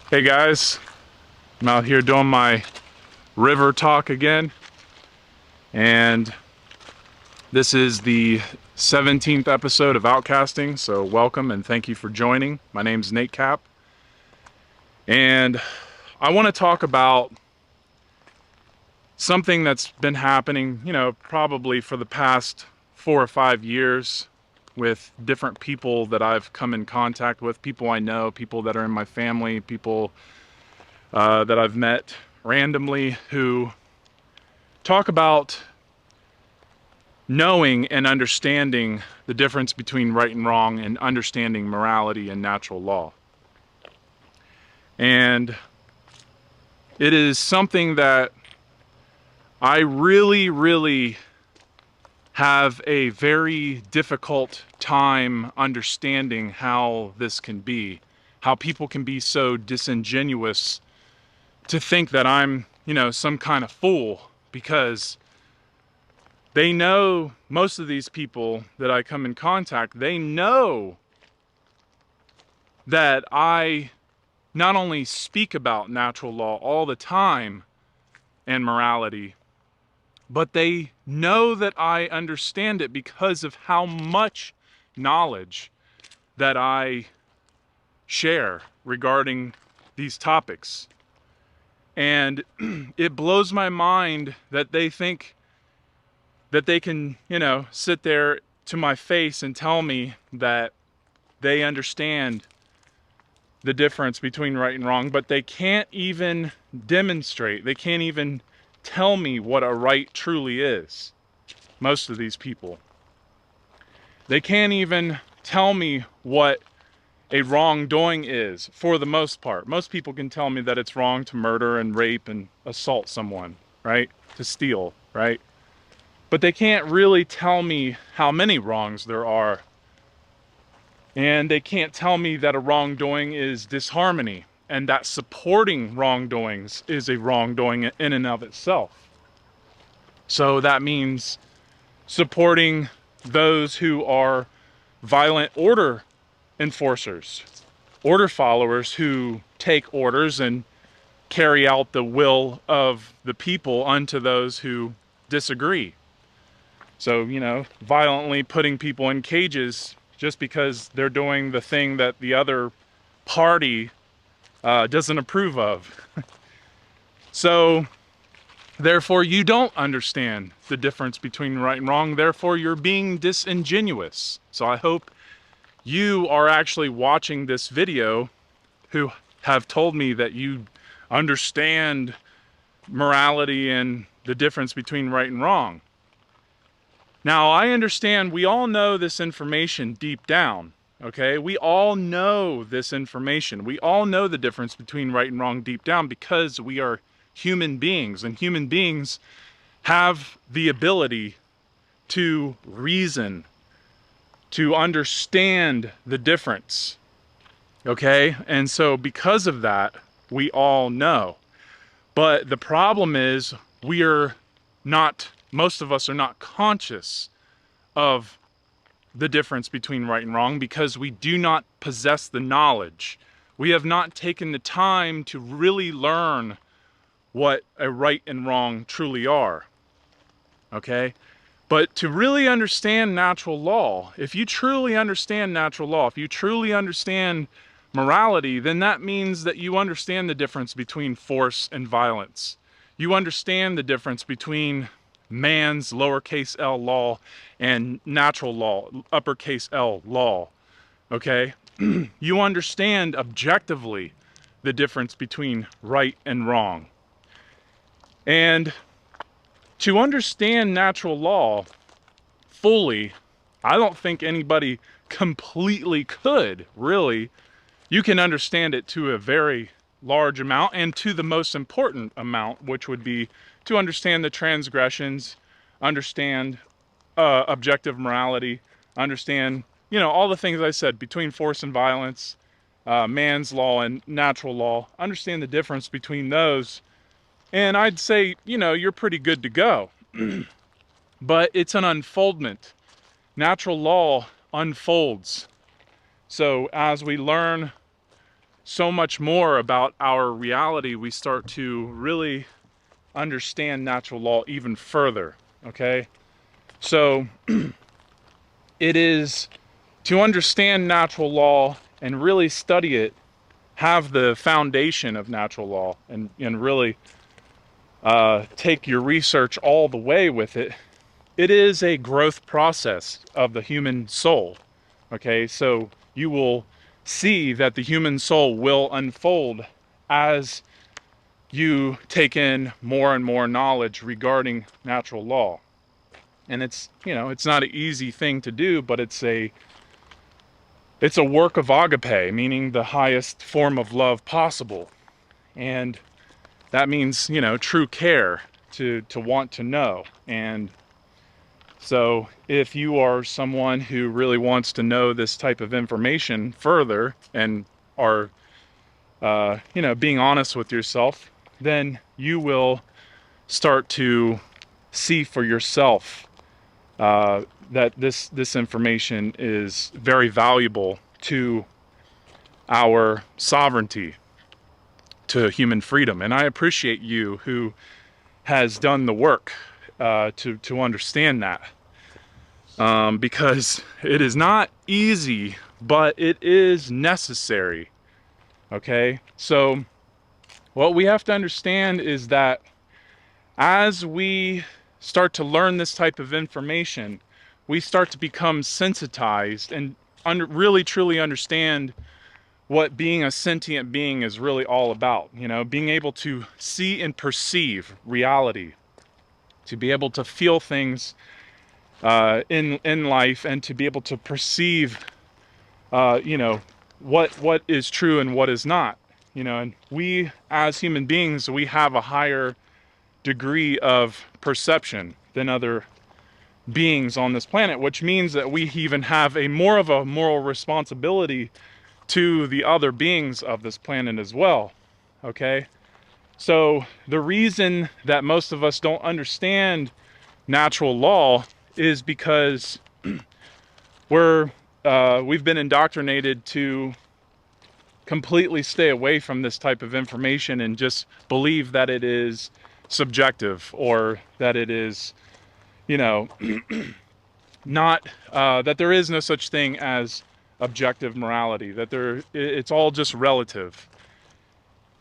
Hey guys, I'm out here doing my river talk again, and this is the 17th episode of Outcasting, so welcome and thank you for joining. My name's Nate Cap, and I want to talk about something that's been happening, probably for the past 4 or 5 years with different people that I've come in contact with, people I know, people that are in my family, people that I've met randomly who talk about knowing and understanding the difference between right and wrong and understanding morality and natural law. And it is something that I really have a very difficult time understanding how this can be, how people can be so disingenuous to think that I'm, some kind of fool, because they know, most of these people that I come in contact, they know that I not only speak about natural law all the time and morality, but they know that I understand it because of how much knowledge that I share regarding these topics. And it blows my mind that they think that they can, sit there to my face and tell me that they understand the difference between right and wrong, but they can't even demonstrate, they can't even tell me what a right truly is. Most of these people, they can't even tell me what a wrongdoing is. For the most part, most people can tell me that it's wrong to murder and rape and assault someone, right? To steal, right? But they can't really tell me how many wrongs there are. And they can't tell me that a wrongdoing is disharmony and that supporting wrongdoings is a wrongdoing in and of itself. So that means supporting those who are violent order enforcers, order followers who take orders and carry out the will of the people unto those who disagree. So, violently putting people in cages just because they're doing the thing that the other party doesn't approve of. So, therefore, you don't understand the difference between right and wrong. Therefore, you're being disingenuous. So I hope you are actually watching this video who have told me that you understand morality and the difference between right and wrong. Now, I understand we all know this information deep down, okay? We all know this information. We all know the difference between right and wrong deep down because we are human beings, and human beings have the ability to reason, to understand the difference, okay? And so because of that, we all know. But the problem is most of us are not conscious of the difference between right and wrong because we do not possess the knowledge. We have not taken the time to really learn what a right and wrong truly are, okay? But to really understand natural law, if you truly understand natural law, if you truly understand morality, then that means that you understand the difference between force and violence. You understand the difference between man's lowercase l law and natural law, uppercase L law, okay? You understand objectively the difference between right and wrong. And to understand natural law fully, I don't think anybody completely could, really. You can understand it to a very large amount and to the most important amount, which would be to understand the transgressions, understand objective morality, understand, all the things I said between force and violence, man's law and natural law, understand the difference between those. And I'd say, you're pretty good to go. But it's an unfoldment. Natural law unfolds. So as we learn so much more about our reality, we start to really understand natural law even further, okay? So it is to understand natural law and really study it, have the foundation of natural law, and really take your research all the way with it. It is a growth process of the human soul, okay? So you will see that the human soul will unfold as you take in more and more knowledge regarding natural law. And it's, it's not an easy thing to do, but it's a work of agape, meaning the highest form of love possible. And that means, true care to want to know. And so if you are someone who really wants to know this type of information further and are, being honest with yourself, then you will start to see for yourself that this information is very valuable to our sovereignty, to human freedom. And I appreciate you who has done the work to understand that, because it is not easy, but it is necessary. Okay, so what we have to understand is that as we start to learn this type of information, we start to become sensitized and really truly understand what being a sentient being is really all about. Being able to see and perceive reality, to be able to feel things in life, and to be able to perceive what is true and what is not. And we as human beings, we have a higher degree of perception than other beings on this planet, which means that we even have more of a moral responsibility to the other beings of this planet as well. Okay, so the reason that most of us don't understand natural law is because we've been indoctrinated to completely stay away from this type of information and just believe that it is subjective, or that it is, not, that there is no such thing as objective morality, that it's all just relative.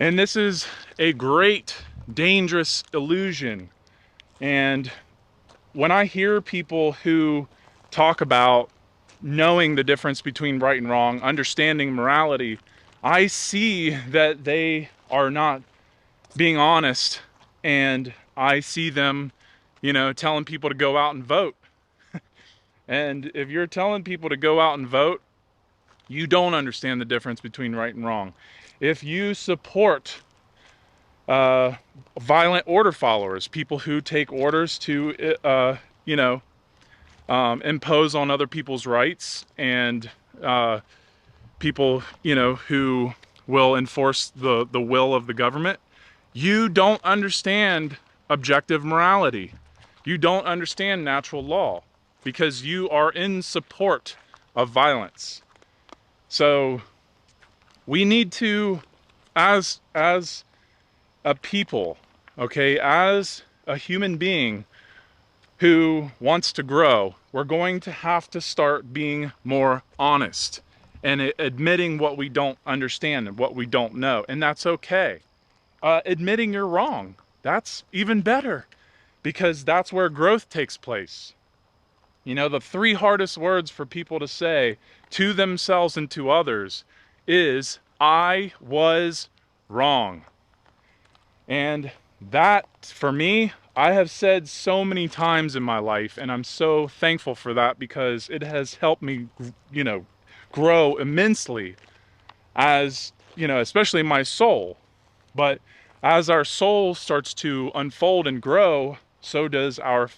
And this is a great, dangerous illusion. And when I hear people who talk about knowing the difference between right and wrong, understanding morality, I see that they are not being honest, and I see them, telling people to go out and vote. And if you're telling people to go out and vote, you don't understand the difference between right and wrong. If you support violent order followers, people who take orders to, impose on other people's rights, and people, who will enforce the will of the government, you don't understand objective morality. You don't understand natural law, because you are in support of violence. So we need to, as a people, okay, as a human being who wants to grow, we're going to have to start being more honest and admitting what we don't understand and what we don't know. And that's okay. Admitting you're wrong, that's even better, because that's where growth takes place. The 3 hardest words for people to say to themselves and to others is, I was wrong. And that, for me, I have said so many times in my life, and I'm so thankful for that, because it has helped me, grow immensely as, especially my soul. But as our soul starts to unfold and grow, so does our,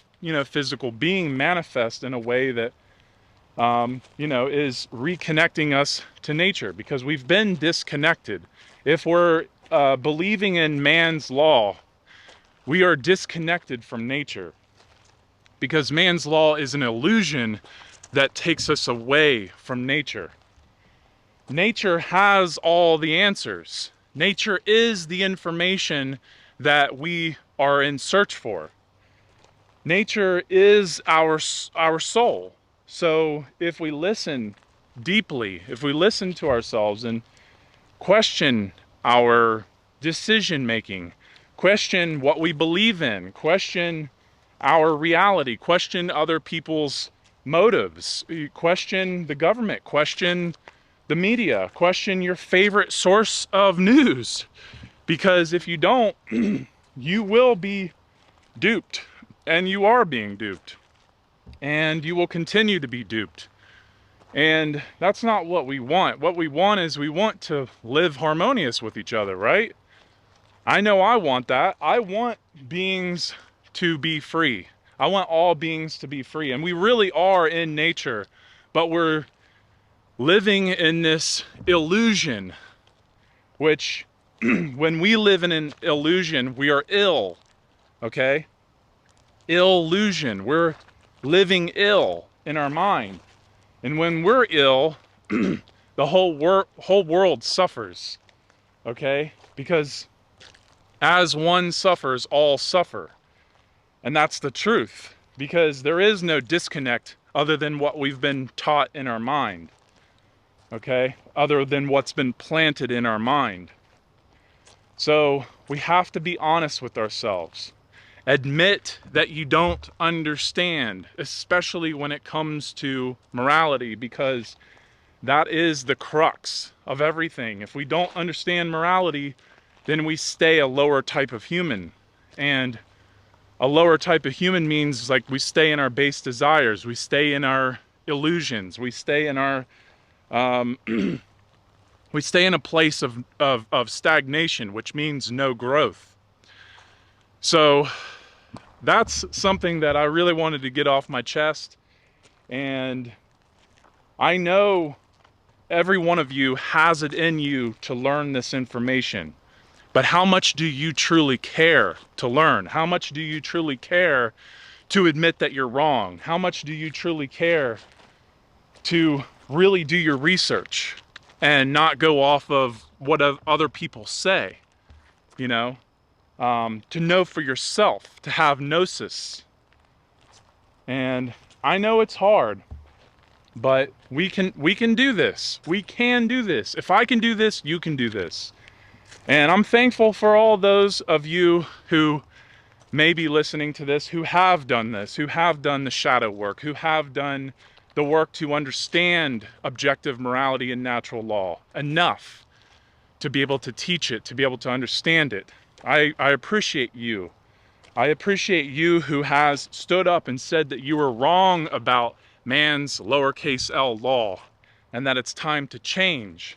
physical being manifest in a way that, is reconnecting us to nature, because we've been disconnected. If we're believing in man's law, we are disconnected from nature, because man's law is an illusion that takes us away from nature. nature has all the answers. Nature is the information that we are in search for. Nature is our soul. So if we listen deeply, if we listen to ourselves and question our decision making, question what we believe in, question our reality, question other people's motives, question the government, question the media, question your favorite source of news. Because if you don't, you will be duped, and you are being duped, and you will continue to be duped. And that's not what we want. What we want is we want to live harmonious with each other, right? I know I want that. I want beings to be free. I want all beings to be free. And we really are in nature, but we're living in this illusion, which when we live in an illusion, we are ill, okay? Illusion. We're living ill in our mind. And when we're ill, the whole world suffers, okay? Because as one suffers, all suffer. And that's the truth, because there is no disconnect other than what we've been taught in our mind, okay? Other than what's been planted in our mind. So we have to be honest with ourselves. Admit that you don't understand, especially when it comes to morality, because that is the crux of everything. If we don't understand morality, then we stay a lower type of human. And a lower type of human means like we stay in our base desires, we stay in our illusions, we stay in our we stay in a place of stagnation, which means no growth. So that's something that I really wanted to get off my chest. And I know every one of you has it in you to learn this information. But how much do you truly care to learn? How much do you truly care to admit that you're wrong? How much do you truly care to really do your research and not go off of what other people say? You know, to know for yourself, to have gnosis. And I know it's hard, but we can do this. We can do this. If I can do this, you can do this. And I'm thankful for all those of you who may be listening to this, who have done this, who have done the shadow work, who have done the work to understand objective morality and natural law enough to be able to teach it, to be able to understand it. I appreciate you. I appreciate you who has stood up and said that you were wrong about man's lowercase l law and that it's time to change.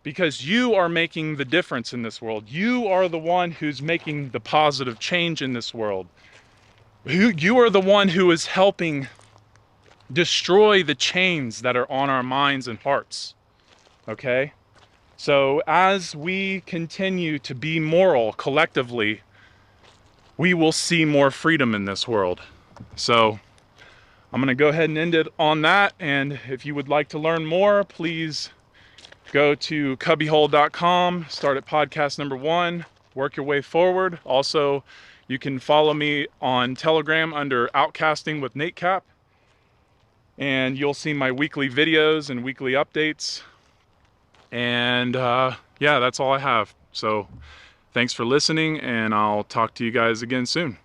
Because you are making the difference in this world. You are the one who's making the positive change in this world. You are the one who is helping destroy the chains that are on our minds and hearts. Okay? So as we continue to be moral collectively, we will see more freedom in this world. So I'm going to go ahead and end it on that. And if you would like to learn more, please go to cubbyhole.com, start at podcast number 1, work your way forward. Also, you can follow me on Telegram under Outcasting with Nate Cap, and you'll see my weekly videos and weekly updates. And yeah, that's all I have. So thanks for listening, and I'll talk to you guys again soon.